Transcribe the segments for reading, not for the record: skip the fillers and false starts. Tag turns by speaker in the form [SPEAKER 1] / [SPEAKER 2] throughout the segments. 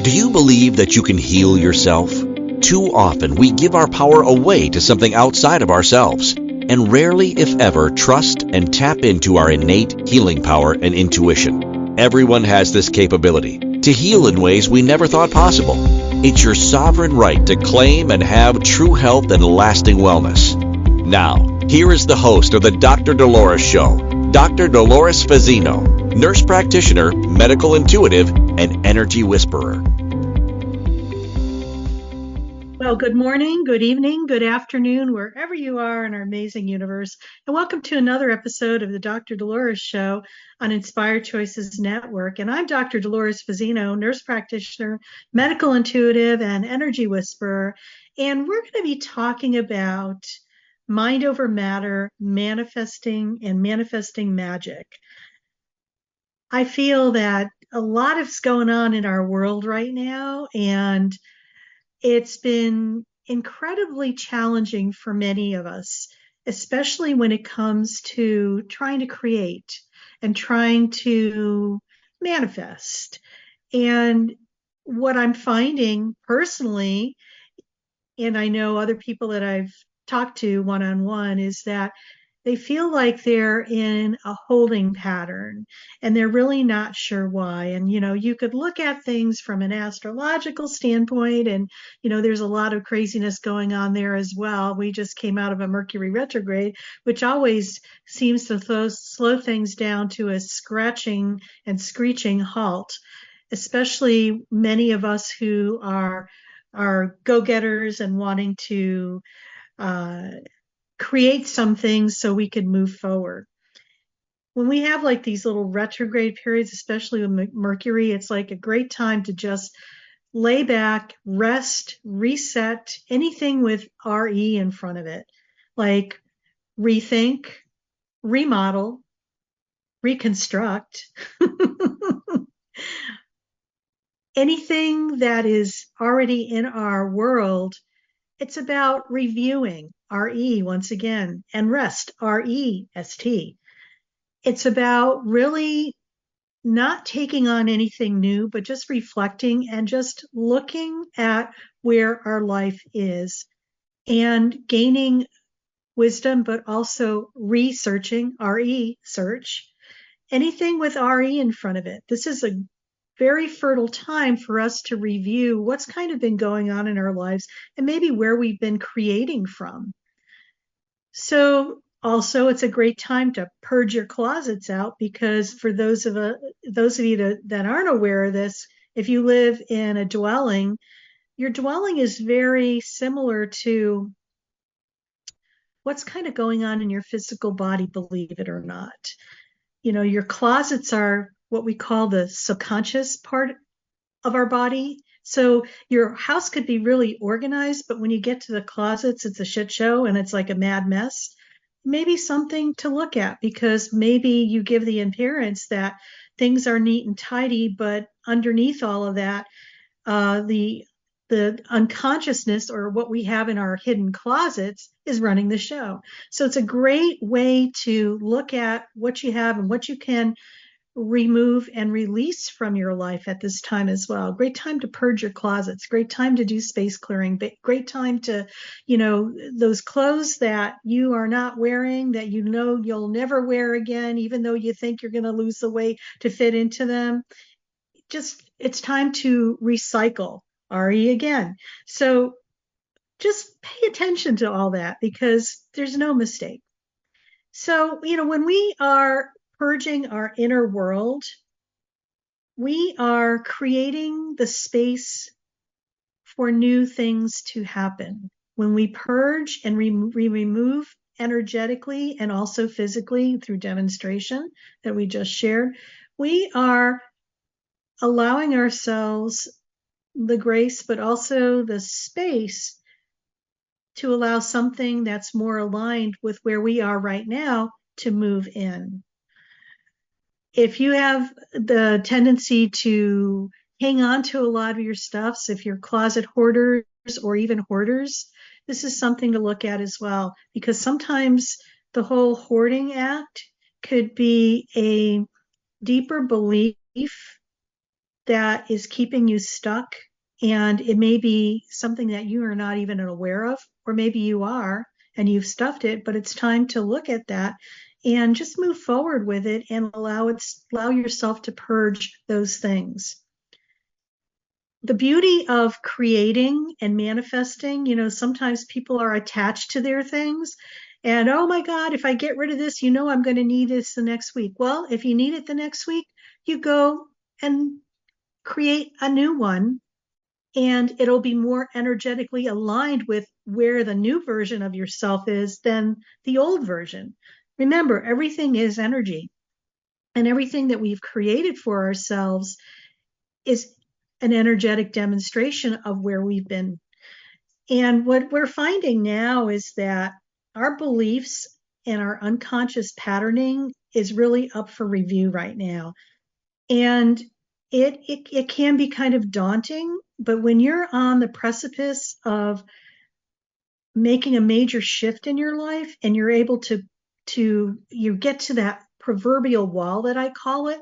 [SPEAKER 1] Do you believe that you can heal yourself? Too often we give our power away to something outside of ourselves, and rarely, if ever, trust and tap into our innate healing power and intuition. Everyone has this capability to heal in ways we never thought possible. It's your sovereign right to claim and have true health and lasting wellness. Now, here is the host of the Dr. Dolores Show, Dr. Dolores Fazzino, nurse practitioner, medical intuitive, and energy whisperer.
[SPEAKER 2] Well, good morning, good evening, good afternoon, wherever you are in our amazing universe, and welcome to another episode of the Dr. Dolores Show on Inspired Choices Network. And I'm Dr. Dolores Fazzino, nurse practitioner, medical intuitive, and energy whisperer. And we're going to be talking about mind over matter, manifesting, and manifesting magic. I feel that a lot is going on in our world right now, and it's been incredibly challenging for many of us, especially when it comes to trying to create and trying to manifest. And what I'm finding personally, and I know other people that I've talked to one-on-one, is that they feel like they're in a holding pattern and they're really not sure why. And, you could look at things from an astrological standpoint and, there's a lot of craziness going on there as well. We just came out of a Mercury retrograde, which always seems to slow things down to a scratching and screeching halt, especially many of us who are go-getters and wanting to, create some things so we can move forward. When we have like these little retrograde periods, especially with Mercury, it's like a great time to just lay back, rest, reset, anything with RE in front of it, like rethink, remodel, reconstruct. Anything that is already in our world. It's about reviewing, RE once again, and rest, REST. It's about really not taking on anything new, but just reflecting and just looking at where our life is and gaining wisdom, but also researching, RE, search, anything with RE in front of it. This is a very fertile time for us to review what's kind of been going on in our lives and maybe where we've been creating from. So also it's a great time to purge your closets out, because for those of you that aren't aware of this, if you live in a dwelling, your dwelling is very similar to what's kind of going on in your physical body, believe it or not. Your closets are what we call the subconscious part of our body. So your house could be really organized, but when you get to the closets, it's a shit show and it's like a mad mess. Maybe something to look at, because maybe you give the appearance that things are neat and tidy, but underneath all of that, the unconsciousness, or what we have in our hidden closets, is running the show. So it's a great way to look at what you have and what you can remove and release from your life at this time as well. Great time to purge your closets, great time to do space clearing, great time to, those clothes that you are not wearing, that you'll never wear again, even though you think you're going to lose the weight to fit into them. It's time to recycle, RE again. So just pay attention to all that, because there's no mistake. So, when we are purging our inner world, we are creating the space for new things to happen. When we purge and we remove energetically and also physically through demonstration that we just shared, we are allowing ourselves the grace, but also the space to allow something that's more aligned with where we are right now to move in. If you have the tendency to hang on to a lot of your stuffs, if you're closet hoarders or even hoarders, this is something to look at as well, because sometimes the whole hoarding act could be a deeper belief that is keeping you stuck. And it may be something that you are not even aware of, or maybe you are and you've stuffed it, but it's time to look at that and just move forward with it and allow yourself to purge those things. The beauty of creating and manifesting, sometimes people are attached to their things. And oh my God, if I get rid of this, I'm going to need this the next week. Well, if you need it the next week, you go and create a new one, and it'll be more energetically aligned with where the new version of yourself is than the old version. Remember, everything is energy, and everything that we've created for ourselves is an energetic demonstration of where we've been. And what we're finding now is that our beliefs and our unconscious patterning is really up for review right now. And it can be kind of daunting, but when you're on the precipice of making a major shift in your life and you're able you get to that proverbial wall that I call it,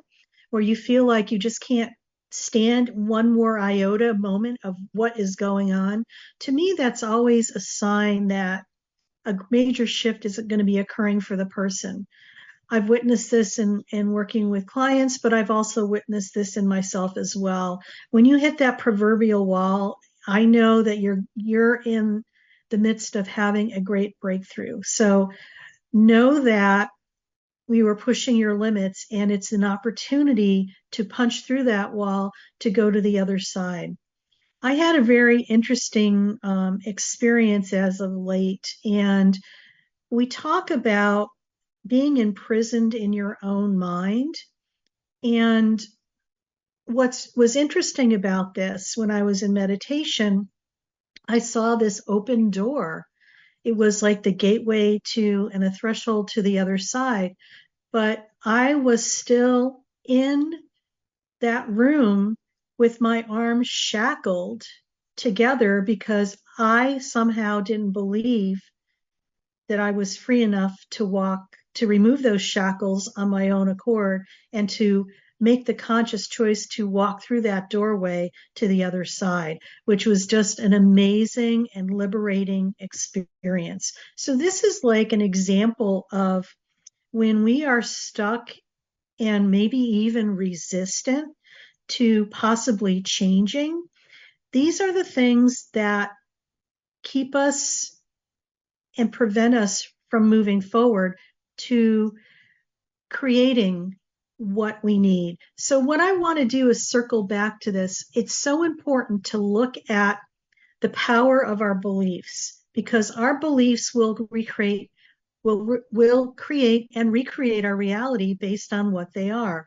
[SPEAKER 2] where you feel like you just can't stand one more iota moment of what is going on. To me, that's always a sign that a major shift is going to be occurring for the person. I've witnessed this in working with clients, but I've also witnessed this in myself as well. When you hit that proverbial wall, I know that you're in the midst of having a great breakthrough. So know that we were pushing your limits, and it's an opportunity to punch through that wall to go to the other side. I had a very interesting experience as of late, and we talk about being imprisoned in your own mind. And what was interesting about this, when I was in meditation, I saw this open door. It was like the gateway to and a threshold to the other side. But I was still in that room with my arms shackled together because I somehow didn't believe that I was free enough to remove those shackles on my own accord and to make the conscious choice to walk through that doorway to the other side, which was just an amazing and liberating experience. So this is like an example of when we are stuck and maybe even resistant to possibly changing. These are the things that keep us and prevent us from moving forward to creating what we need. So what I want to do is circle back to this. It's so important to look at the power of our beliefs, because our beliefs will create and recreate our reality based on what they are.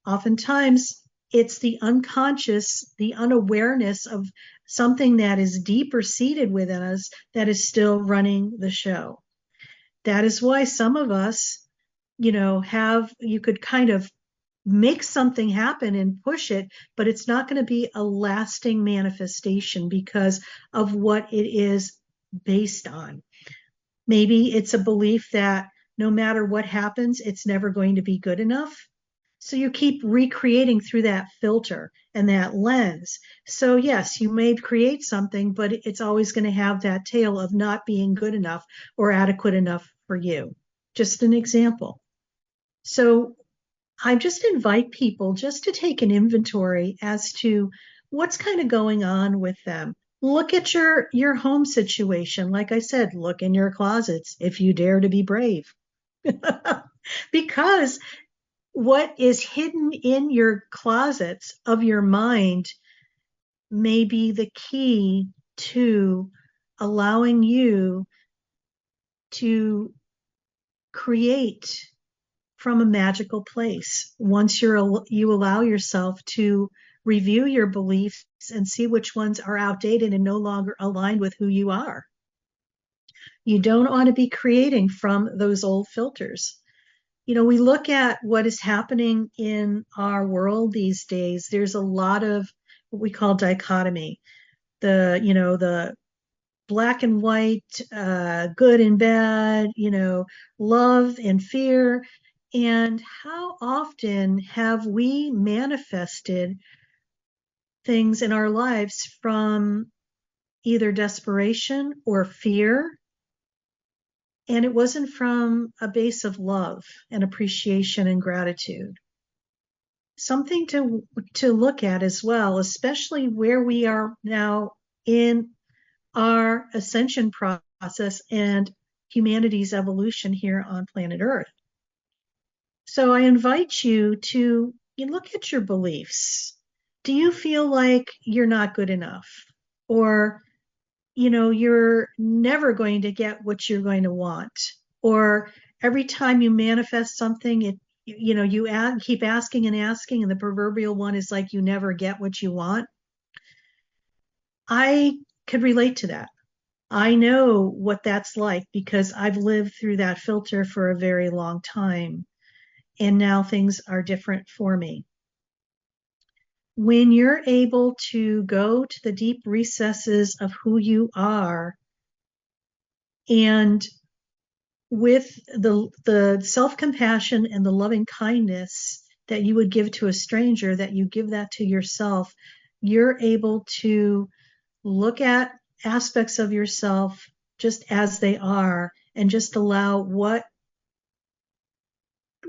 [SPEAKER 2] Oftentimes, it's the unconscious, the unawareness of something that is deeper seated within us that is still running the show. That is why some of us, you could kind of make something happen and push it, but it's not going to be a lasting manifestation because of what it is based on. Maybe it's a belief that no matter what happens, it's never going to be good enough. So you keep recreating through that filter and that lens. So yes, you may create something, but it's always going to have that tail of not being good enough or adequate enough for you. Just an example. So I just invite people just to take an inventory as to what's kind of going on with them. Look at your home situation. Like I said, look in your closets if you dare to be brave. Because what is hidden in your closets of your mind may be the key to allowing you to create from a magical place once you allow yourself to review your beliefs and see which ones are outdated and no longer aligned with who you are. You don't want to be creating from those old filters. We look at what is happening in our world these days. There's a lot of what we call dichotomy. The black and white, good and bad, love and fear. And how often have we manifested things in our lives from either desperation or fear. And it wasn't from a base of love and appreciation and gratitude. Something to look at as well, especially where we are now in our ascension process and humanity's evolution here on planet Earth. So I invite you to look at your beliefs. Do you feel like you're not good enough? Or, you're never going to get what you're going to want? Or every time you manifest something, keep asking and asking, and the proverbial one is like you never get what you want? I could relate to that. I know what that's like because I've lived through that filter for a very long time. And now things are different for me. When you're able to go to the deep recesses of who you are, and with the self-compassion and the loving kindness that you would give to a stranger, that you give that to yourself, you're able to look at aspects of yourself just as they are and just allow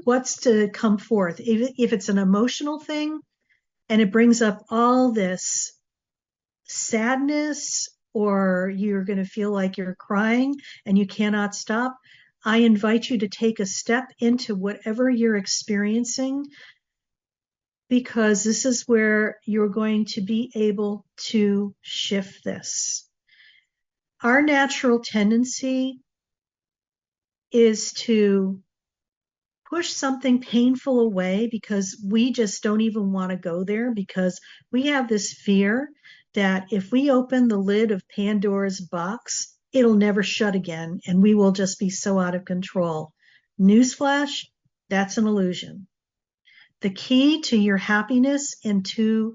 [SPEAKER 2] what's to come forth. If it's an emotional thing and it brings up all this sadness, or you're going to feel like you're crying and you cannot stop, I invite you to take a step into whatever you're experiencing, because this is where you're going to be able to shift this. Our natural tendency is to push something painful away because we just don't even want to go there, because we have this fear that if we open the lid of Pandora's box, it'll never shut again and we will just be so out of control. Newsflash, that's an illusion. The key to your happiness and to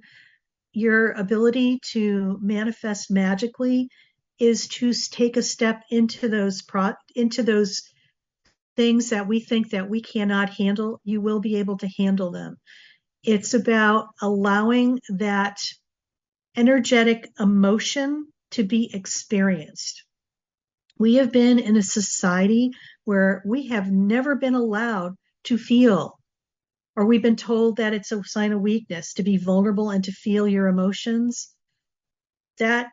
[SPEAKER 2] your ability to manifest magically is to take a step into those things that we think that we cannot handle. You will be able to handle them. It's about allowing that energetic emotion to be experienced. We have been in a society where we have never been allowed to feel, or we've been told that it's a sign of weakness to be vulnerable and to feel your emotions. That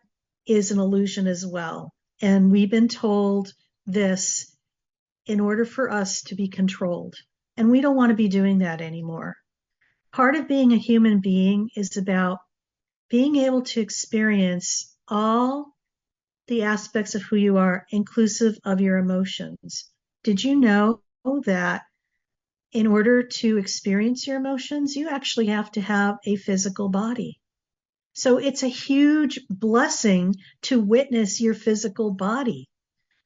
[SPEAKER 2] is an illusion as well. And we've been told this in order for us to be controlled. And we don't want to be doing that anymore. Part of being a human being is about being able to experience all the aspects of who you are, inclusive of your emotions. Did you know that in order to experience your emotions, you actually have to have a physical body? So it's a huge blessing to witness your physical body,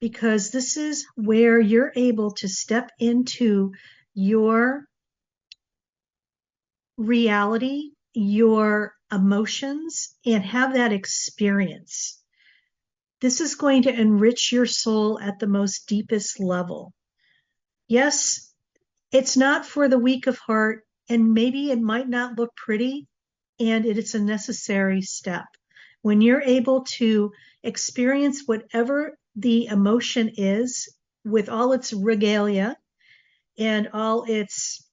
[SPEAKER 2] because this is where you're able to step into your reality, your emotions, and have that experience. This is going to enrich your soul at the most deepest level. Yes, it's not for the weak of heart, and maybe it might not look pretty, and it's a necessary step. When you're able to experience whatever the emotion is with all its regalia and all its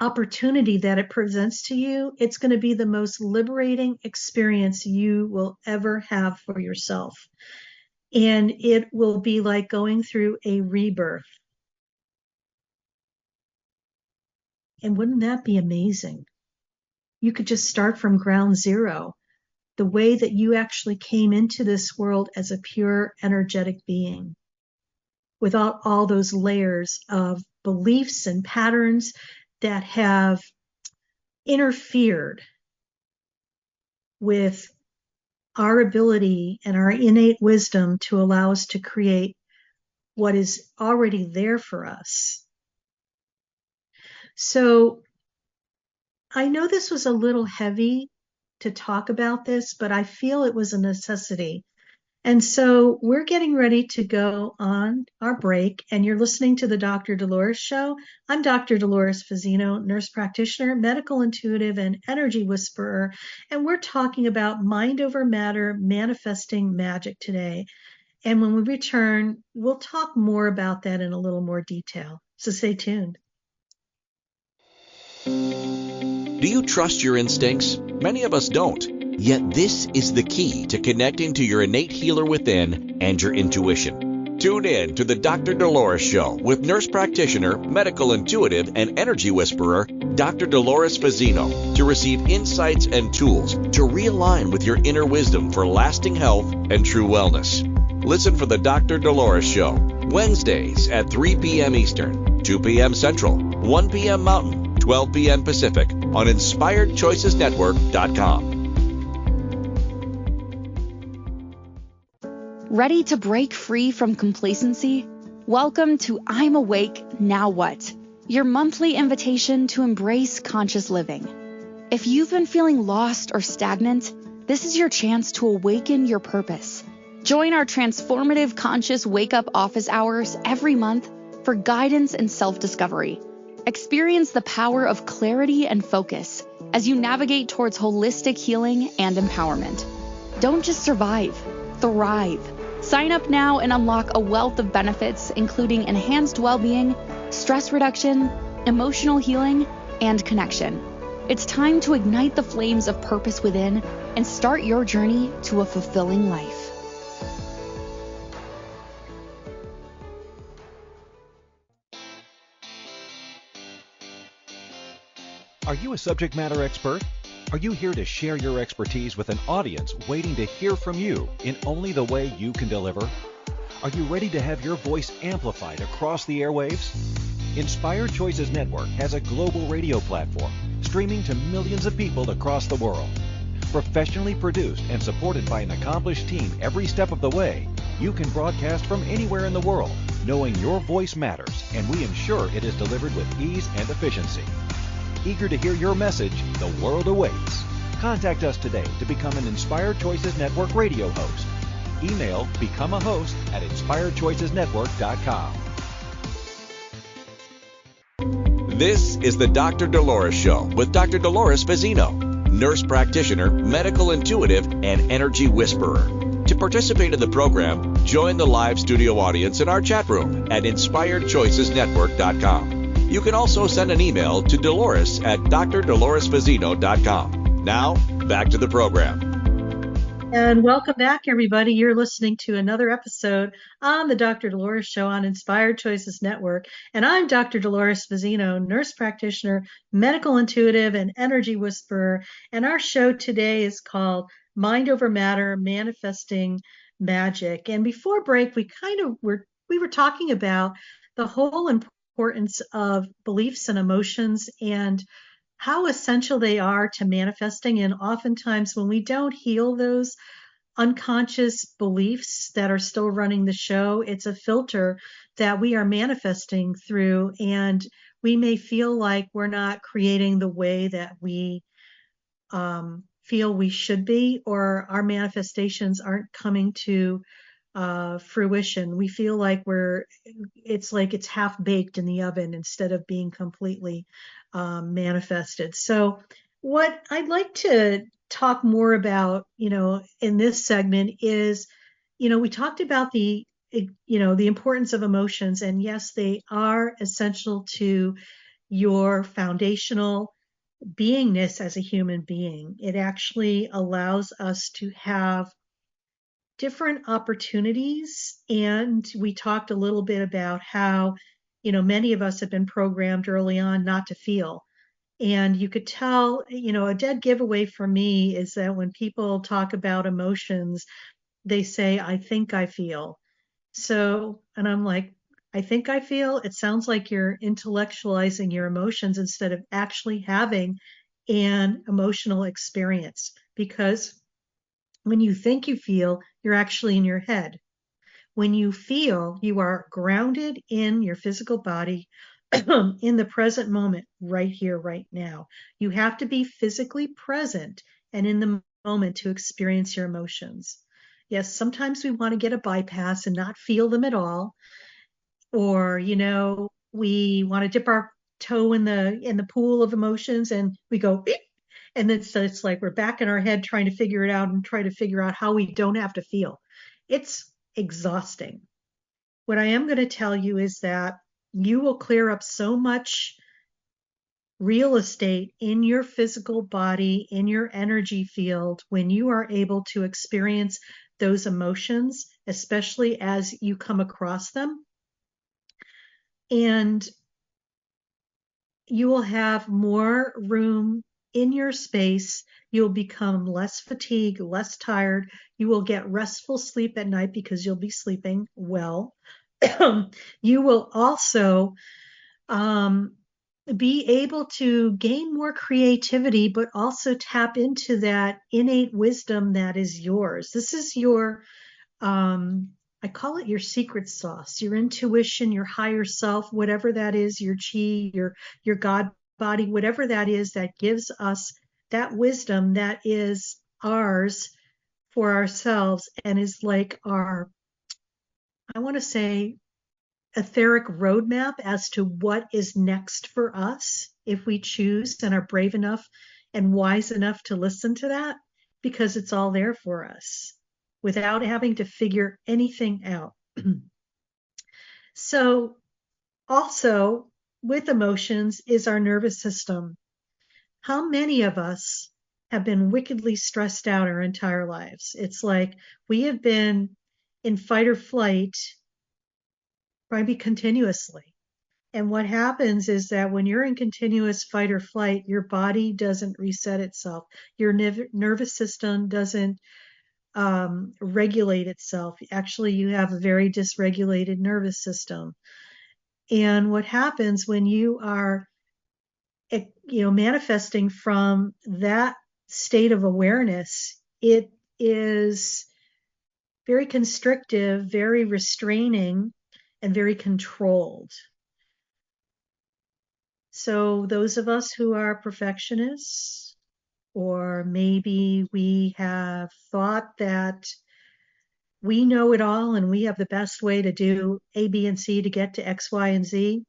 [SPEAKER 2] opportunity that it presents to you, it's going to be the most liberating experience you will ever have for yourself. And it will be like going through a rebirth. And wouldn't that be amazing? You could just start from ground zero, the way that you actually came into this world as a pure energetic being, without all those layers of beliefs and patterns that have interfered with our ability and our innate wisdom to allow us to create what is already there for us. So I know this was a little heavy to talk about this, but I feel it was a necessity. And so we're getting ready to go on our break, and you're listening to the Dr. Dolores Show. I'm Dr. Dolores Fazzino, nurse practitioner, medical intuitive, and energy whisperer. And we're talking about mind over matter, manifesting magic today. And when we return, we'll talk more about that in a little more detail. So stay tuned.
[SPEAKER 1] Do you trust your instincts? Many of us don't. Yet this is the key to connecting to your innate healer within and your intuition. Tune in to the Dr. Dolores Show with nurse practitioner, medical intuitive, and energy whisperer, Dr. Dolores Fazzino, to receive insights and tools to realign with your inner wisdom for lasting health and true wellness. Listen for the Dr. Dolores Show, Wednesdays at 3 p.m. Eastern, 2 p.m. Central, 1 p.m. Mountain, 12 p.m. Pacific on InspiredChoicesNetwork.com.
[SPEAKER 3] Ready to break free from complacency? Welcome to I'm Awake, Now What? Your monthly invitation to embrace conscious living. If you've been feeling lost or stagnant, this is your chance to awaken your purpose. Join our transformative conscious wake-up office hours every month for guidance and self-discovery. Experience the power of clarity and focus as you navigate towards holistic healing and empowerment. Don't just survive, thrive. Sign up now and unlock a wealth of benefits, including enhanced well-being, stress reduction, emotional healing, and connection. It's time to ignite the flames of purpose within and start your journey to a fulfilling life.
[SPEAKER 4] Are you a subject matter expert? Are you here to share your expertise with an audience waiting to hear from you in only the way you can deliver? Are you ready to have your voice amplified across the airwaves? Inspired Choices Network has a global radio platform streaming to millions of people across the world. Professionally produced and supported by an accomplished team every step of the way, you can broadcast from anywhere in the world, knowing your voice matters, and we ensure it is delivered with ease and efficiency. Eager to hear your message, the world awaits. Contact us today to become an Inspired Choices Network radio host. Email become a host at inspiredchoicesnetwork.com.
[SPEAKER 1] This is the Dr. Dolores Show with Dr. Dolores Fazzino, nurse practitioner, medical intuitive, and energy whisperer. To participate in the program, join the live studio audience in our chat room at inspiredchoicesnetwork.com. You can also send an email to Dolores at drdoloresfazzino.com. Now, back to the program.
[SPEAKER 2] And welcome back, everybody. You're listening to another episode on the Dr. Dolores Show on Inspired Choices Network. And I'm Dr. Dolores Fazzino, nurse practitioner, medical intuitive, and energy whisperer. And our show today is called Mind Over Matter, Manifesting Magic. And before break, we were talking about the whole importance of beliefs and emotions and how essential they are to manifesting. And oftentimes when we don't heal those unconscious beliefs that are still running the show, it's a filter that we are manifesting through. And we may feel like we're not creating the way that we feel we should be, or our manifestations aren't coming to fruition. We feel like it's half baked in the oven instead of being completely manifested. So what I'd like to talk more about, in this segment is, we talked about the importance of emotions, and yes, they are essential to your foundational beingness as a human being. It actually allows us to have different opportunities. And we talked a little bit about how, many of us have been programmed early on not to feel. And you could tell, a dead giveaway for me is that when people talk about emotions, they say, I think I feel. So, and I'm like, I think I feel? It sounds like you're intellectualizing your emotions instead of actually having an emotional experience. Because when you think you feel, you're actually in your head. When you feel, you are grounded in your physical body in the present moment, right here, right now. You have to be physically present and in the moment to experience your emotions. Yes, sometimes we want to get a bypass and not feel them at all. Or, we want to dip our toe in the pool of emotions and we go, "Eek," and then so it's like we're back in our head trying to figure it out and try to figure out how we don't have to feel. It's exhausting. What I am going to tell you is that you will clear up so much real estate in your physical body, in your energy field, when you are able to experience those emotions, especially as you come across them. And you will have more room in your space. You'll become less fatigued, less tired. You will get restful sleep at night because you'll be sleeping well. You will also be able to gain more creativity, but also tap into that innate wisdom that is yours. This is your, I call it your secret sauce, your intuition, your higher self, whatever that is, your chi, your God body, whatever that is that gives us that wisdom that is ours for ourselves and is like our, I want to say, etheric roadmap as to what is next for us if we choose and are brave enough and wise enough to listen to that, because it's all there for us without having to figure anything out. So, also with emotions is our nervous system. How many of us have been wickedly stressed out our entire lives? It's like we have been in fight or flight, probably continuously. And what happens is that when you're in continuous fight or flight, your body doesn't reset itself. Your nervous system doesn't regulate itself. Actually, you have a very dysregulated nervous system. And what happens when you are, manifesting from that state of awareness, it is very constrictive, very restraining, and very controlled. So those of us who are perfectionists, or maybe we have thought that we know it all and we have the best way to do A, B, and C to get to X, Y, and Z.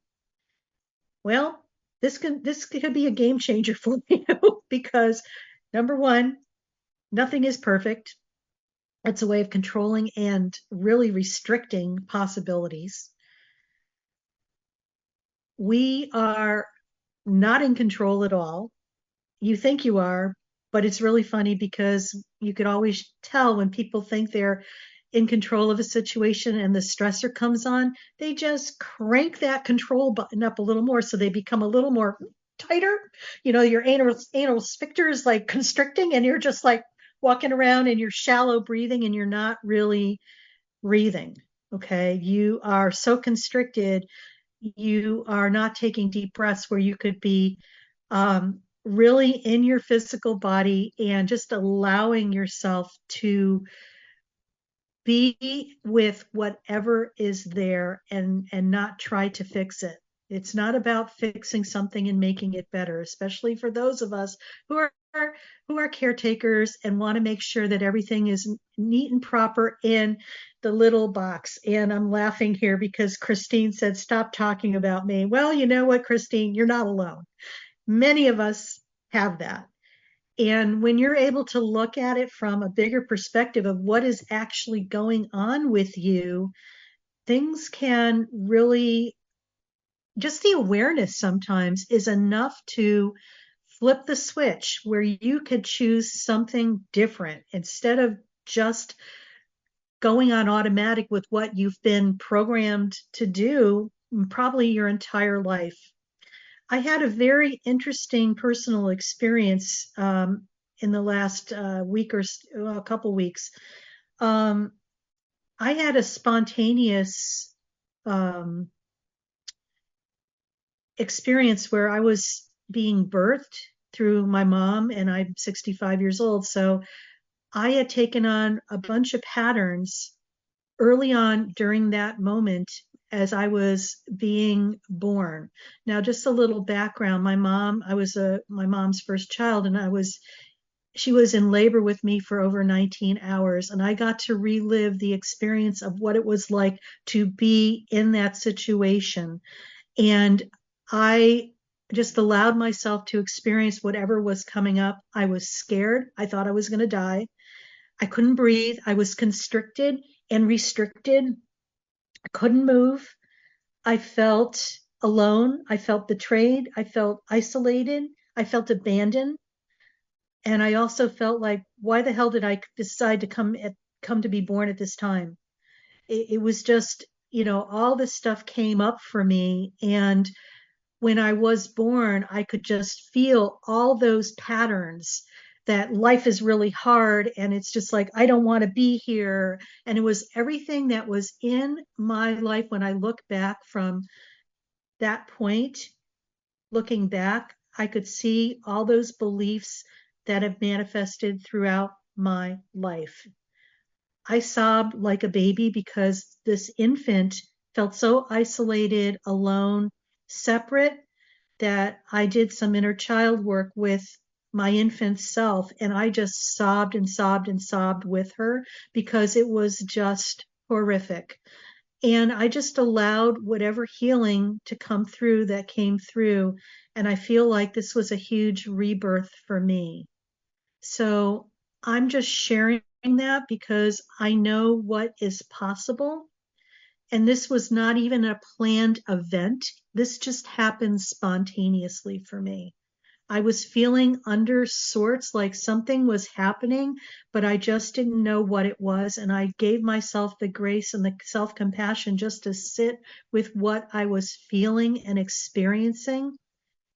[SPEAKER 2] Well, this could be a game changer for you because number one, nothing is perfect. It's a way of controlling and really restricting possibilities. We are not in control at all. You think you are, but it's really funny because you could always tell when people think they're in control of a situation and the stressor comes on, they just crank that control button up a little more so they become a little more tighter. Your anal sphincter is like constricting and you're just like walking around and you're shallow breathing and you're not really breathing. Okay. You are so constricted. You are not taking deep breaths where you could be really in your physical body and just allowing yourself to be with whatever is there and not try to fix it. It's not about fixing something and making it better, especially for those of us who are caretakers and want to make sure that everything is neat and proper in the little box. And I'm laughing here because Christine said, "Stop talking about me." Well, you know what, Christine, you're not alone. Many of us have that. And when you're able to look at it from a bigger perspective of what is actually going on with you, things can really, just the awareness sometimes is enough to flip the switch where you could choose something different instead of just going on automatic with what you've been programmed to do probably your entire life. I had a very interesting personal experience in the last week or a couple weeks. I had a spontaneous experience where I was being birthed through my mom, and I'm 65 years old. So I had taken on a bunch of patterns early on during that moment as I was being born. Now, just a little background. I was my mom's first child, and I was she was in labor with me for over 19 hours, and I got to relive the experience of what it was like to be in that situation. And I just allowed myself to experience whatever was coming up. I was scared. I thought I was going to die. I couldn't breathe. I was constricted and restricted. I couldn't move. I felt alone. I felt betrayed. I felt isolated. I felt abandoned. And I also felt like, why the hell did I decide to come to be born at this time? It was just, all this stuff came up for me. And when I was born, I could just feel all those patterns that life is really hard. And it's just like, I don't want to be here. And it was everything that was in my life when I look back from that point, looking back, I could see all those beliefs that have manifested throughout my life. I sobbed like a baby because this infant felt so isolated, alone, separate, that I did some inner child work with my infant self, and I just sobbed and sobbed and sobbed with her because it was just horrific. And I just allowed whatever healing to come through that came through. And I feel like this was a huge rebirth for me. So I'm just sharing that because I know what is possible. And this was not even a planned event. This just happened spontaneously for me. I was feeling under sorts, like something was happening, but I just didn't know what it was. And I gave myself the grace and the self compassion just to sit with what I was feeling and experiencing.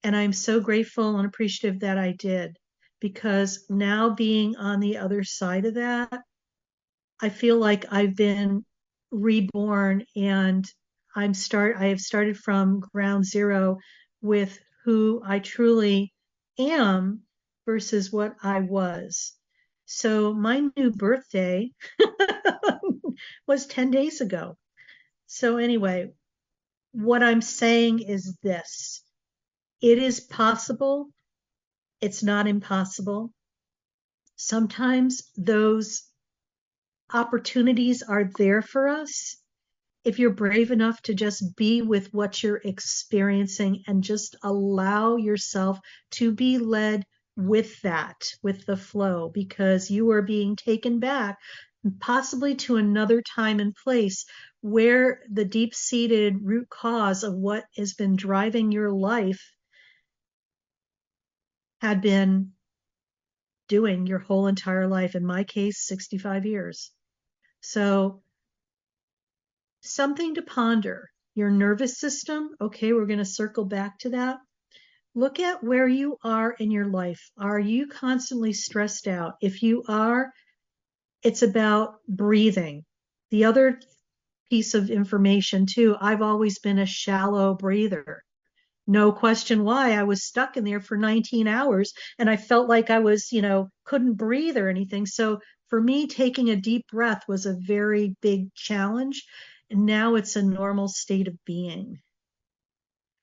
[SPEAKER 2] And I'm so grateful and appreciative that I did, because now being on the other side of that, I feel like I've been reborn, and I have started from ground zero with who I truly am versus what I was. So my new birthday was 10 days ago. So anyway, what I'm saying is this. It is possible. It's not impossible. Sometimes those opportunities are there for us if you're brave enough to just be with what you're experiencing and just allow yourself to be led with that, with the flow, because you are being taken back possibly to another time and place where the deep-seated root cause of what has been driving your life had been doing your whole entire life. In my case, 65 years. So something to ponder. Your nervous system, okay, we're going to circle back to that. Look at where you are in your life. Are you constantly stressed out? If you are, it's about breathing. The other piece of information too, I've always been a shallow breather. No question why. I was stuck in there for 19 hours and I felt like I was, couldn't breathe or anything. So for me, taking a deep breath was a very big challenge. And now it's a normal state of being.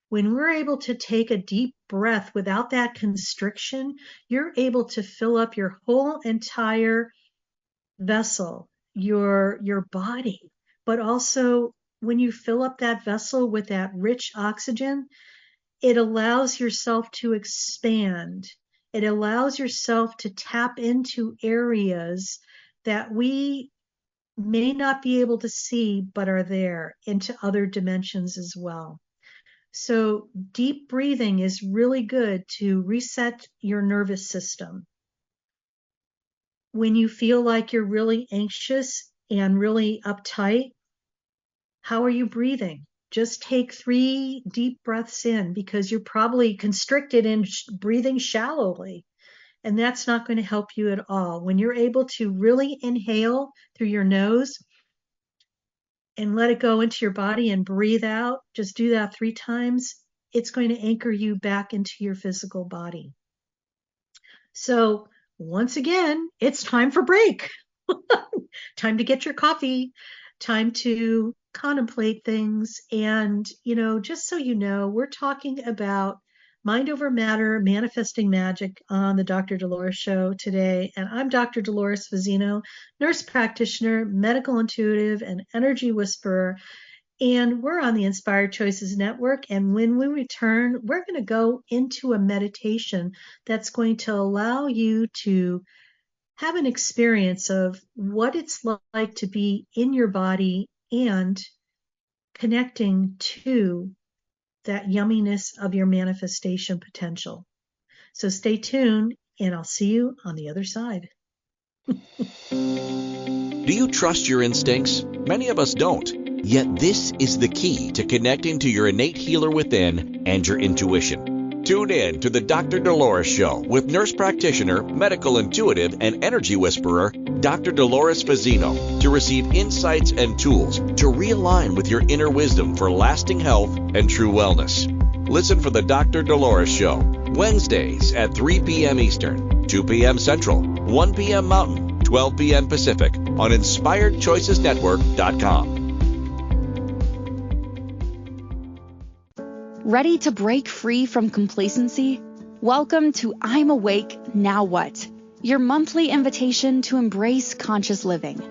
[SPEAKER 2] When we're able to take a deep breath without that constriction, you're able to fill up your whole entire vessel, your body. But also, when you fill up that vessel with that rich oxygen, it allows yourself to expand. It allows yourself to tap into areas that we may not be able to see, but are there, into other dimensions as well. So deep breathing is really good to reset your nervous system. When you feel like you're really anxious and really uptight, how are you breathing? Just take 3 deep breaths in, because you're probably constricted and breathing shallowly. And that's not going to help you at all. When you're able to really inhale through your nose and let it go into your body and breathe out, just do that 3 times. It's going to anchor you back into your physical body. So once again, it's time for break. Time to get your coffee, time to contemplate things. And, just so you know, we're talking about Mind Over Matter, Manifesting Magic on the Dr. Dolores Show today. And I'm Dr. Dolores Fazzino, nurse practitioner, medical intuitive, and energy whisperer. And we're on the Inspired Choices Network. And when we return, we're going to go into a meditation that's going to allow you to have an experience of what it's like to be in your body and connecting to that yumminess of your manifestation potential. So stay tuned, and I'll see you on the other side.
[SPEAKER 1] Do you trust your instincts? Many of us don't. Yet this is the key to connecting to your innate healer within and your intuition. Tune in to the Dr. Dolores Show with nurse practitioner, medical intuitive, and energy whisperer, Dr. Dolores Fazzino, to receive insights and tools to realign with your inner wisdom for lasting health and true wellness. Listen for the Dr. Dolores Show, Wednesdays at 3 p.m. Eastern, 2 p.m. Central, 1 p.m. Mountain, 12 p.m. Pacific on InspiredChoicesNetwork.com.
[SPEAKER 3] Ready to break free from complacency? Welcome to I'm Awake, Now What? Your monthly invitation to embrace conscious living.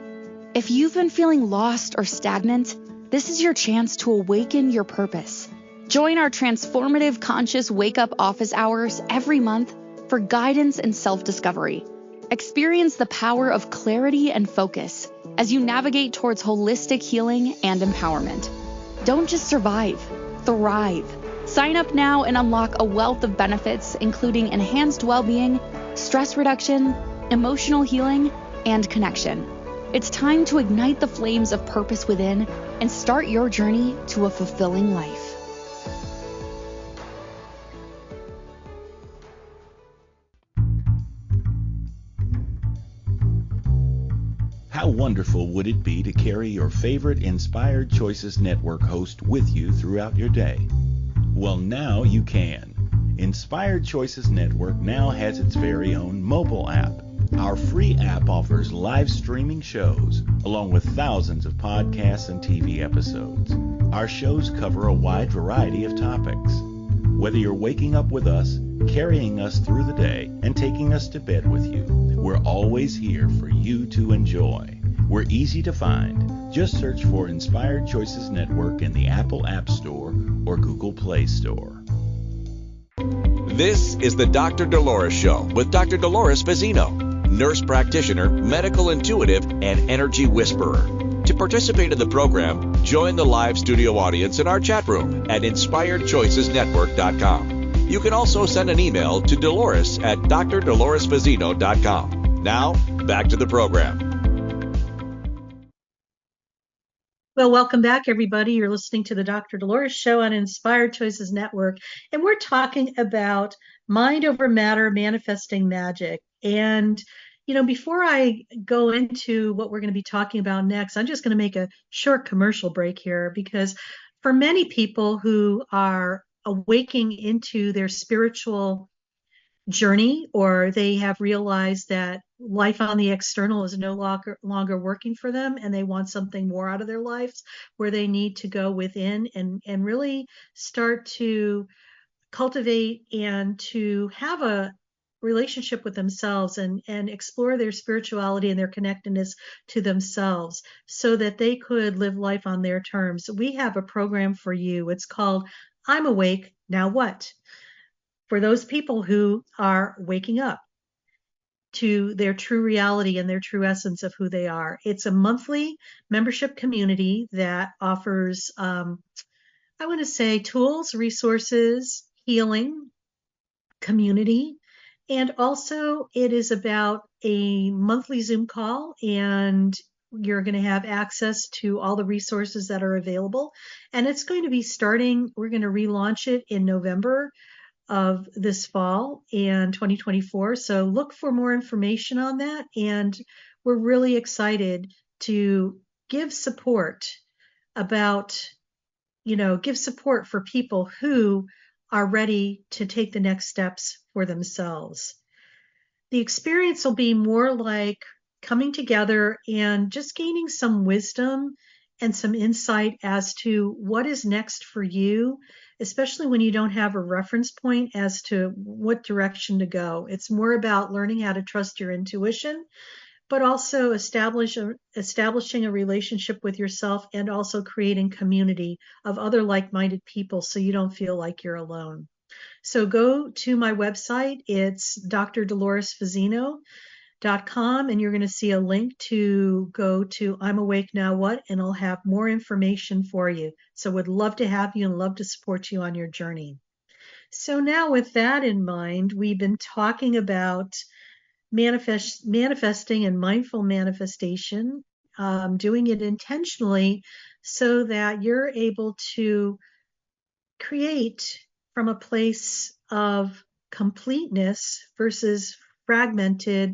[SPEAKER 3] If you've been feeling lost or stagnant, this is your chance to awaken your purpose. Join our transformative conscious wake-up office hours every month for guidance and self-discovery. Experience the power of clarity and focus as you navigate towards holistic healing and empowerment. Don't just survive, thrive. Sign up now and unlock a wealth of benefits, including enhanced well-being, stress reduction, emotional healing, and connection. It's time to ignite the flames of purpose within and start your journey to a fulfilling life.
[SPEAKER 5] How wonderful would it be to carry your favorite Inspired Choices Network host with you throughout your day? Well, now you can. Inspired Choices Network now has its very own mobile app. Our free app offers live streaming shows, along with thousands of podcasts and TV episodes. Our shows cover a wide variety of topics. Whether you're waking up with us, carrying us through the day, and taking us to bed with you, we're always here for you to enjoy. We're easy to find. Just search for Inspired Choices Network in the Apple App Store or Google Play Store.
[SPEAKER 1] This is the Dr. Dolores Show with Dr. Dolores Fazzino, nurse practitioner, medical intuitive, and energy whisperer. To participate in the program, join the live studio audience in our chat room at InspiredChoicesNetwork.com. You can also send an email to Dolores at drdoloresfazzino.com. Now, back to the program.
[SPEAKER 2] Well, welcome back, everybody. You're listening to the Dr. Dolores Show on Inspired Choices Network, and we're talking about mind over matter, manifesting magic. And, before I go into what we're going to be talking about next, I'm just going to make a short commercial break here, because for many people who are awaking into their spiritual journey, or they have realized that life on the external is no longer working for them, and they want something more out of their lives, where they need to go within and really start to cultivate and to have a relationship with themselves and explore their spirituality and their connectedness to themselves so that they could live life on their terms. We have a program for you. It's called I'm Awake, Now What? For those people who are waking up to their true reality and their true essence of who they are. It's a monthly membership community that offers, I want to say, tools, resources, healing, community, and also it is about a monthly Zoom call, and you're going to have access to all the resources that are available. And it's going to be starting, we're going to relaunch it in November of this fall in 2024. So look for more information on that. And we're really excited to give support give support for people who are ready to take the next steps for themselves. The experience will be more like coming together and just gaining some wisdom and some insight as to what is next for you, especially when you don't have a reference point as to what direction to go. It's more about learning how to trust your intuition, but also establishing a relationship with yourself and also creating community of other like-minded people so you don't feel like you're alone. So go to my website. It's drdoloresfazzino.com, and you're going to see a link to go to I'm Awake Now What, and I'll have more information for you. So would love to have you and love to support you on your journey. So now with that in mind, we've been talking about manifesting and mindful manifestation, doing it intentionally so that you're able to create from a place of completeness versus fragmented,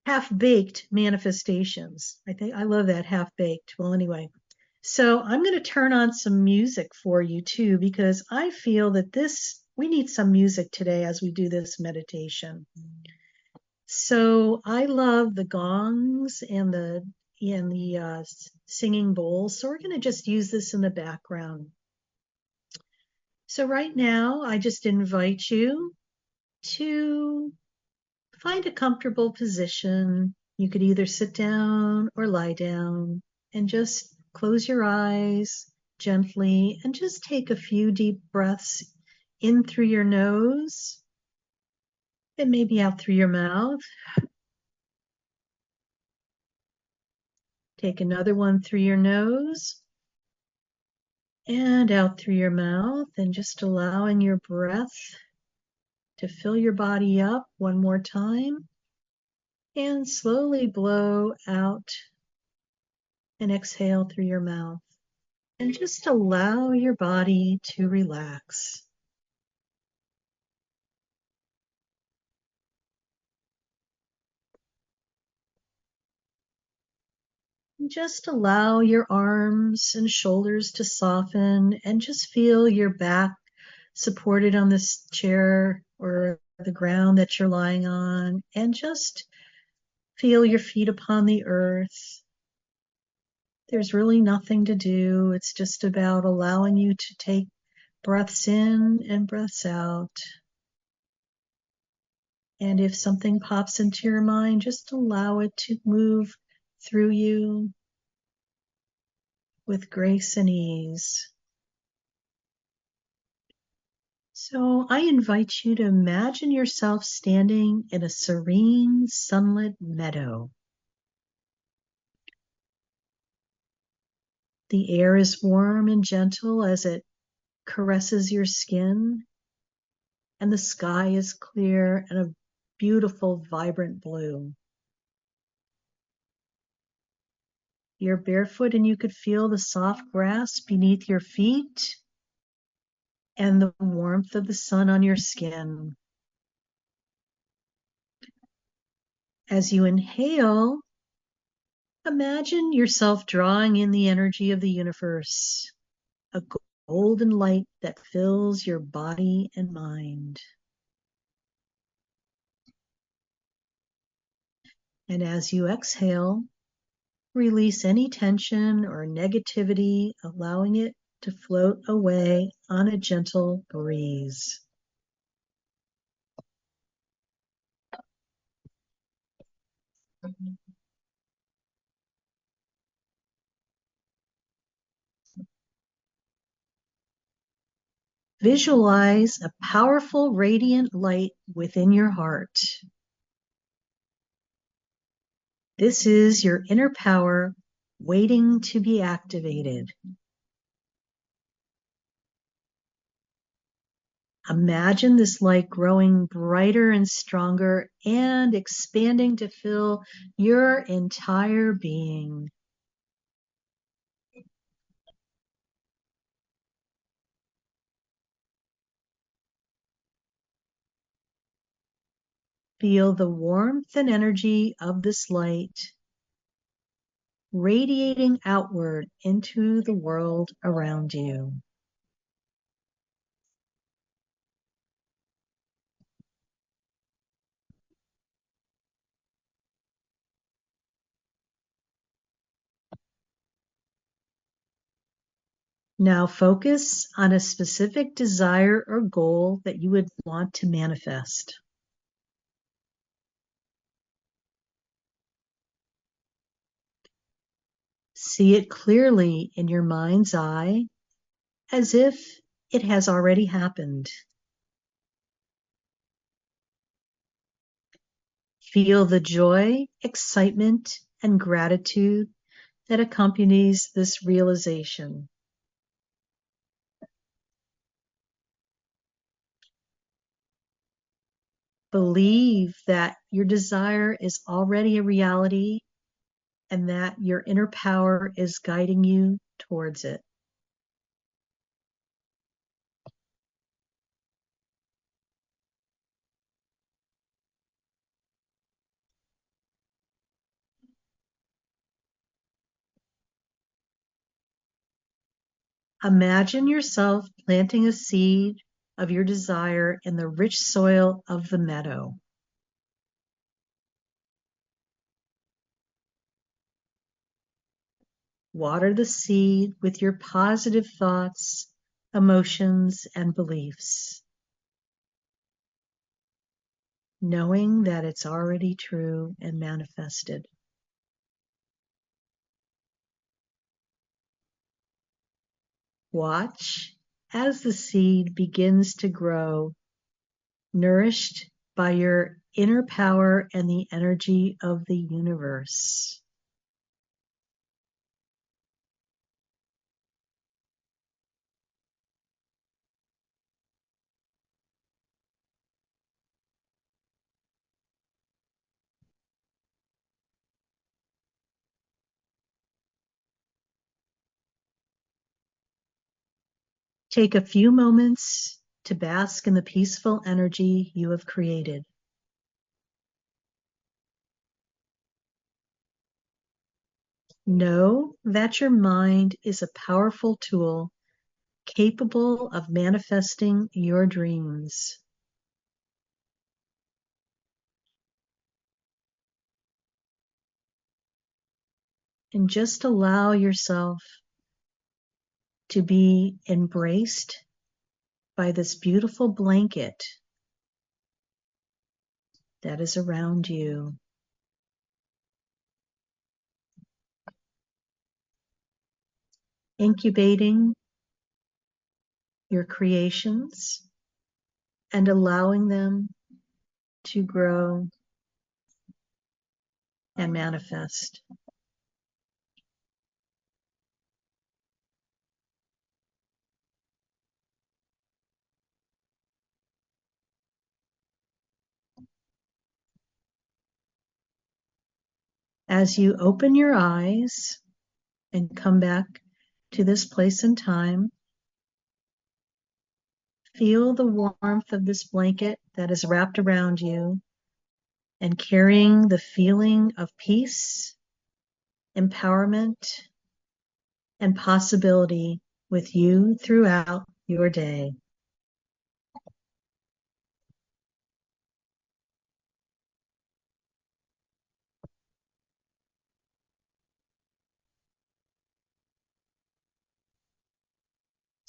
[SPEAKER 2] half-baked manifestations. I love that half-baked. Well, anyway, so I'm going to turn on some music for you too, because I feel that we need some music today as we do this meditation. So I love the gongs and the singing bowls. So we're going to just use this in the background. So right now, I just invite you to find a comfortable position. You could either sit down or lie down and just close your eyes gently and just take a few deep breaths in through your nose and maybe out through your mouth. Take another one through your nose and out through your mouth, and just allowing your breath to fill your body up one more time. And slowly blow out and exhale through your mouth. And just allow your body to relax. And just allow your arms and shoulders to soften, and just feel your back supported on this chair or the ground that you're lying on, and just feel your feet upon the earth. There's really nothing to do. It's just about allowing you to take breaths in and breaths out. And if something pops into your mind, just allow it to move through you with grace and ease. So I invite you to imagine yourself standing in a serene, sunlit meadow. The air is warm and gentle as it caresses your skin, and the sky is clear and a beautiful, vibrant blue. You're barefoot and you could feel the soft grass beneath your feet and the warmth of the sun on your skin. As you inhale, imagine yourself drawing in the energy of the universe, a golden light that fills your body and mind. And as you exhale, release any tension or negativity, allowing it to float away on a gentle breeze. Visualize a powerful, radiant light within your heart. This is your inner power waiting to be activated. Imagine this light growing brighter and stronger and expanding to fill your entire being. Feel the warmth and energy of this light radiating outward into the world around you. Now focus on a specific desire or goal that you would want to manifest. See it clearly in your mind's eye as if it has already happened. Feel the joy, excitement, and gratitude that accompanies this realization. Believe that your desire is already a reality and that your inner power is guiding you towards it. Imagine yourself planting a seed of your desire in the rich soil of the meadow. Water the seed with your positive thoughts, emotions, and beliefs, knowing that it's already true and manifested. Watch as the seed begins to grow, nourished by your inner power and the energy of the universe. Take a few moments to bask in the peaceful energy you have created. Know that your mind is a powerful tool capable of manifesting your dreams. And just allow yourself to be embraced by this beautiful blanket that is around you. Incubating your creations and allowing them to grow and manifest. As you open your eyes and come back to this place and time, feel the warmth of this blanket that is wrapped around you and carrying the feeling of peace, empowerment, and possibility with you throughout your day.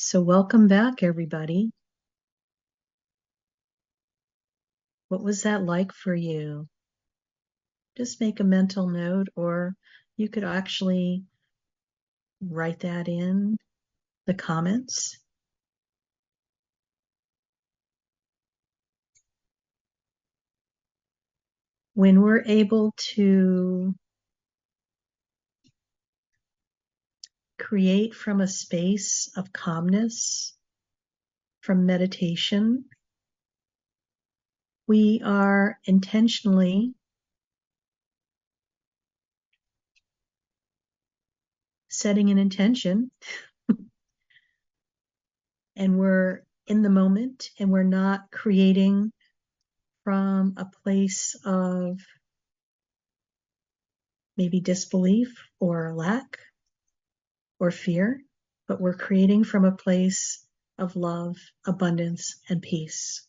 [SPEAKER 2] So welcome back, everybody. What was that like for you? Just make a mental note, or you could actually write that in the comments. When we're able to create from a space of calmness, from meditation, we are intentionally setting an intention and we're in the moment and we're not creating from a place of maybe disbelief or lack or fear, but we're creating from a place of love, abundance, and peace.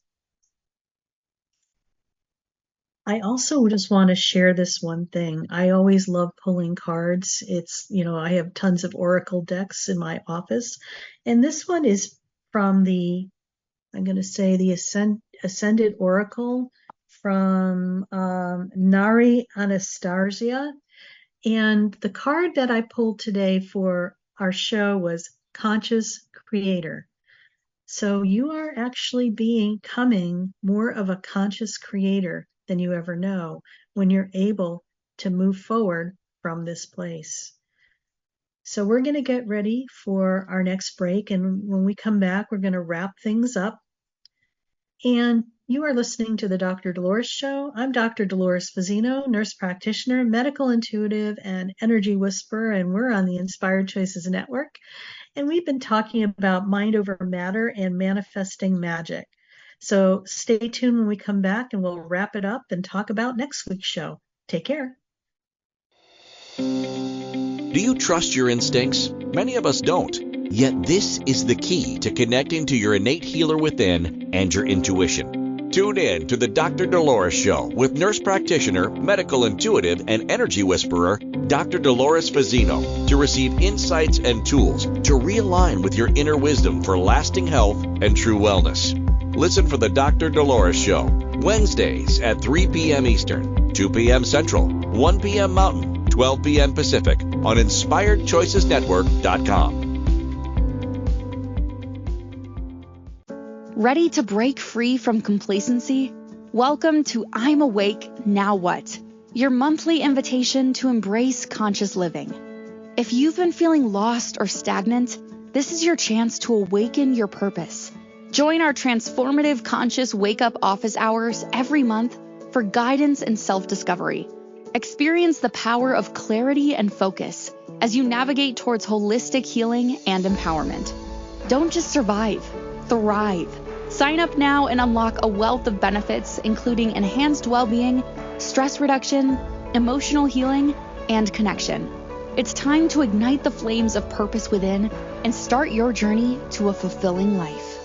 [SPEAKER 2] I also just want to share this one thing. I always love pulling cards. I have tons of Oracle decks in my office. And this one is from I'm going to say the Ascended Oracle from Nari Anastasia. And the card that I pulled today for our show was Conscious Creator. So you are actually becoming more of a conscious creator than you ever know when you're able to move forward from this place. So we're going to get ready for our next break. And when we come back, we're going to wrap things up. And you are listening to the Dr. Dolores Show. I'm Dr. Dolores Fazzino, nurse practitioner, medical intuitive, and energy whisperer. And we're on the Inspired Choices Network. And we've been talking about mind over matter and manifesting magic. So stay tuned when we come back and we'll wrap it up and talk about next week's show. Take care.
[SPEAKER 1] Do you trust your instincts? Many of us don't. Yet this is the key to connecting to your innate healer within and your intuition. Tune in to the Dr. Dolores Show with nurse practitioner, medical intuitive, and energy whisperer, Dr. Dolores Fazzino, to receive insights and tools to realign with your inner wisdom for lasting health and true wellness. Listen for the Dr. Dolores Show, Wednesdays at 3 p.m. Eastern, 2 p.m. Central, 1 p.m. Mountain, 12 p.m. Pacific on InspiredChoicesNetwork.com.
[SPEAKER 3] Ready to break free from complacency? Welcome to I'm Awake, Now What? Your monthly invitation to embrace conscious living. If you've been feeling lost or stagnant, this is your chance to awaken your purpose. Join our transformative conscious wake-up office hours every month for guidance and self-discovery. Experience the power of clarity and focus as you navigate towards holistic healing and empowerment. Don't just survive, thrive. Sign up now and unlock a wealth of benefits, including enhanced well-being, stress reduction, emotional healing, and connection. It's time to ignite the flames of purpose within and start your journey to a fulfilling life.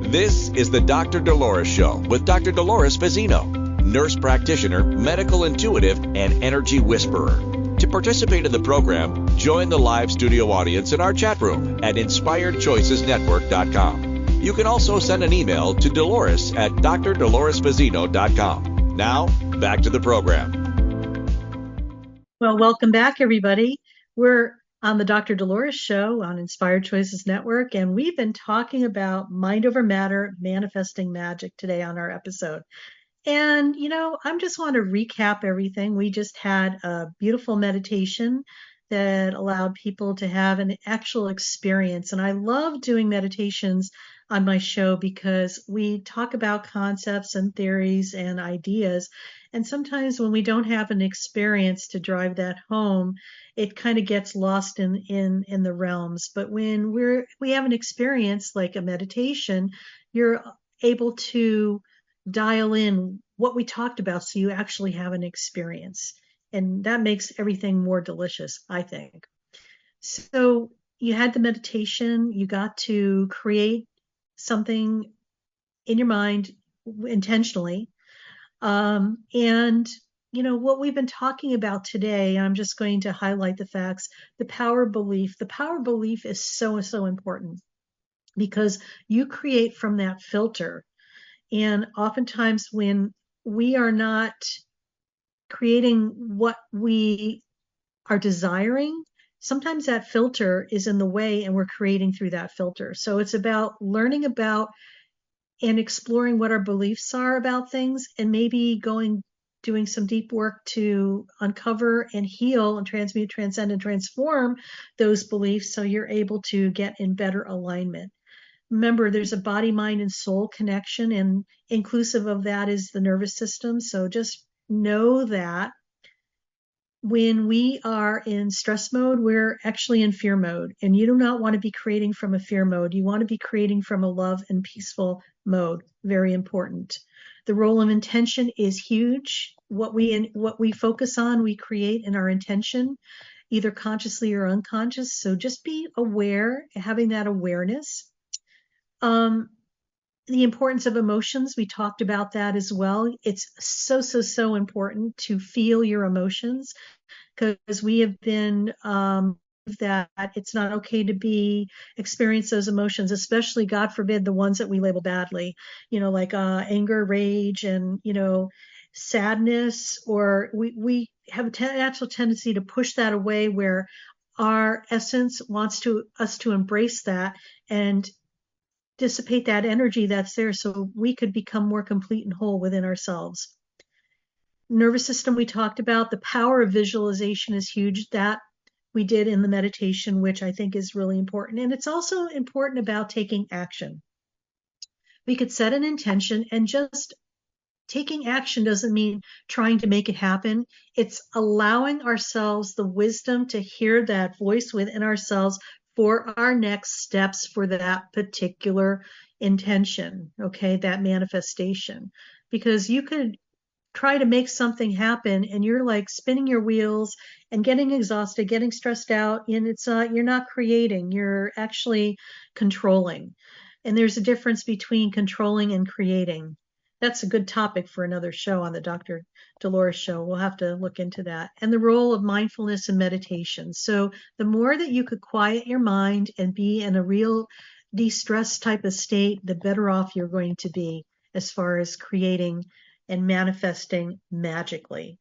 [SPEAKER 1] This is the Dr. Dolores Show with Dr. Dolores Fazzino, nurse practitioner, medical intuitive, and energy whisperer. To participate in the program, join the live studio audience in our chat room at InspiredChoicesNetwork.com. You can also send an email to Dolores at drdoloresfazzino.com. Now, back to the program.
[SPEAKER 2] Well, welcome back, everybody. We're on the Dr. Dolores Show on Inspired Choices Network, and we've been talking about mind over matter, manifesting magic today on our episode. And, I just want to recap everything. We just had a beautiful meditation that allowed people to have an actual experience. And I love doing meditations on my show because we talk about concepts and theories and ideas. And sometimes when we don't have an experience to drive that home, it kind of gets lost in the realms. But when we have an experience like a meditation, you're able to dial in what we talked about so you actually have an experience. And that makes everything more delicious, I think. So you had the meditation, you got to create something in your mind intentionally. And what we've been talking about today, I'm just going to highlight the facts. The power of belief. The power of belief is so, so important because you create from that filter. And oftentimes when we are not creating what we are desiring, sometimes that filter is in the way and we're creating through that filter. So it's about learning about and exploring what our beliefs are about things and maybe doing some deep work to uncover and heal and transmute, transcend, and transform those beliefs so you're able to get in better alignment. Remember, there's a body, mind, and soul connection, and inclusive of that is the nervous system. So just know that when we are in stress mode, we're actually in fear mode. And you do not want to be creating from a fear mode. You want to be creating from a love and peaceful mode. Very important. The role of intention is huge. What we focus on, we create in our intention, either consciously or unconscious. So just be aware, having that awareness. the importance of emotions, we talked about that as well. It's so important to feel your emotions, because we have been that it's not okay to experience those emotions, especially, God forbid, the ones that we label badly, like anger, rage, and sadness. Or we have a natural tendency to push that away, where our essence wants us to embrace that and dissipate that energy that's there, so we could become more complete and whole within ourselves. Nervous system, we talked about. The power of visualization is huge. That we did in the meditation, which I think is really important. And it's also important about taking action. We could set an intention, and just taking action doesn't mean trying to make it happen. It's allowing ourselves the wisdom to hear that voice within ourselves for our next steps for that particular intention, okay, that manifestation. Because you could try to make something happen and you're like spinning your wheels and getting exhausted, getting stressed out, and you're not creating, you're actually controlling. And there's a difference between controlling and creating. That's a good topic for another show on the Dr. Dolores show. We'll have to look into that. And the role of mindfulness and meditation. So the more that you could quiet your mind and be in a real de-stress type of state, the better off you're going to be as far as creating and manifesting magically.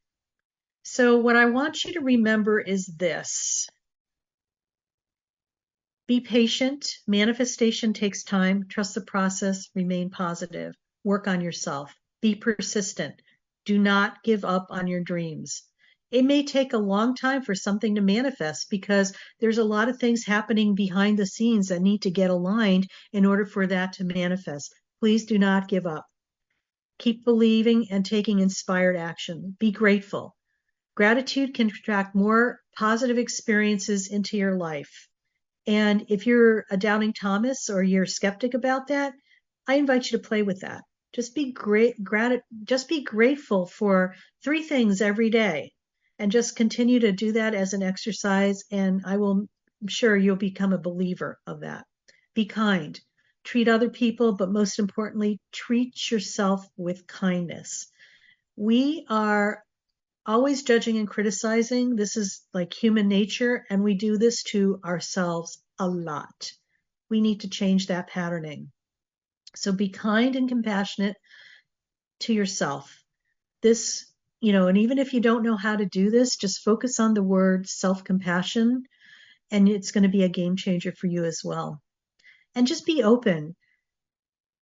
[SPEAKER 2] So what I want you to remember is this. Be patient. Manifestation takes time. Trust the process. Remain positive. Work on yourself. Be persistent. Do not give up on your dreams. It may take a long time for something to manifest, because there's a lot of things happening behind the scenes that need to get aligned in order for that to manifest. Please do not give up. Keep believing and taking inspired action. Be grateful. Gratitude can attract more positive experiences into your life. And if you're a doubting Thomas or you're a skeptic about that, I invite you to play with that. Just be grateful for 3 things every day, and just continue to do that as an exercise. And I'm sure you'll become a believer of that. Be kind. Treat other people, but most importantly, treat yourself with kindness. We are always judging and criticizing. This is like human nature, and we do this to ourselves a lot. We need to change that patterning. So be kind and compassionate to yourself. This, and even if you don't know how to do this, just focus on the word self-compassion, and it's going to be a game changer for you as well. And just be open.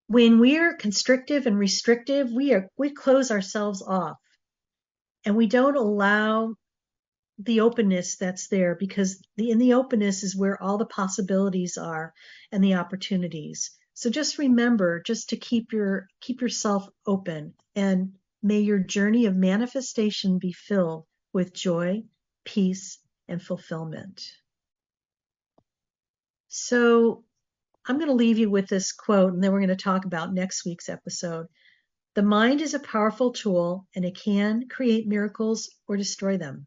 [SPEAKER 2] When we're constrictive and restrictive, we close ourselves off, and we don't allow the openness that's there, because in the openness is where all the possibilities are and the opportunities. So just remember, just to keep yourself open, and may your journey of manifestation be filled with joy, peace, and fulfillment. So I'm going to leave you with this quote, and then we're going to talk about next week's episode. The mind is a powerful tool, and it can create miracles or destroy them.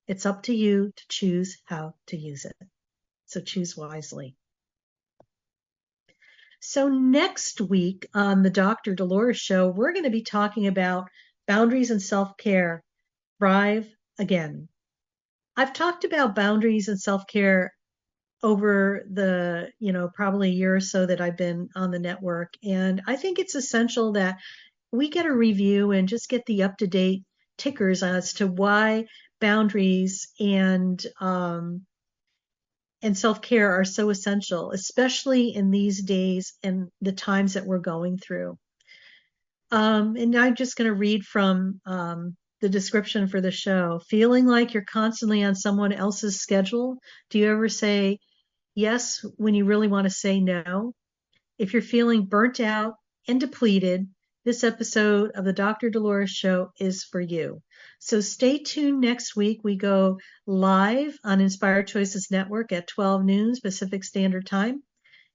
[SPEAKER 2] It's up to you to choose how to use it. So choose wisely. So next week on the Dr. Dolores show, we're going to be talking about boundaries and self-care. Thrive again. I've talked about boundaries and self-care over the, probably a year or so that I've been on the network. And I think it's essential that we get a review and just get the up-to-date tickers as to why boundaries and self-care are so essential, especially in these days and the times that we're going through. And I'm just going to read from the description for the show. Feeling like you're constantly on someone else's schedule? Do you ever say yes when you really want to say no? If you're feeling burnt out and depleted, this episode of the Dr. Dolores show is for you. So stay tuned next week. We go live on Inspired Choices Network at 12 noon Pacific Standard Time,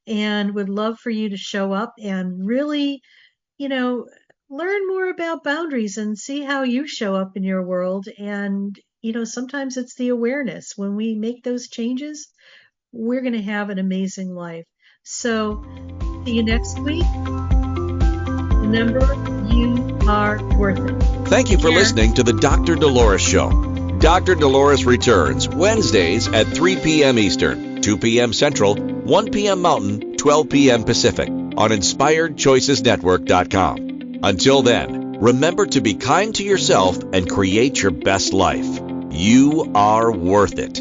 [SPEAKER 2] and would love for you to show up and really, learn more about boundaries and see how you show up in your world. And, sometimes it's the awareness. When we make those changes, we're going to have an amazing life. So see you next week. Remember, you are worth it.
[SPEAKER 1] Thank you for
[SPEAKER 2] Take care.
[SPEAKER 1] listening to the Dr. Dolores Show. Dr. Dolores returns Wednesdays at 3 p.m. Eastern, 2 p.m. Central, 1 p.m. Mountain, 12 p.m. Pacific on InspiredChoicesNetwork.com. Until then, remember to be kind to yourself and create your best life. You are worth it.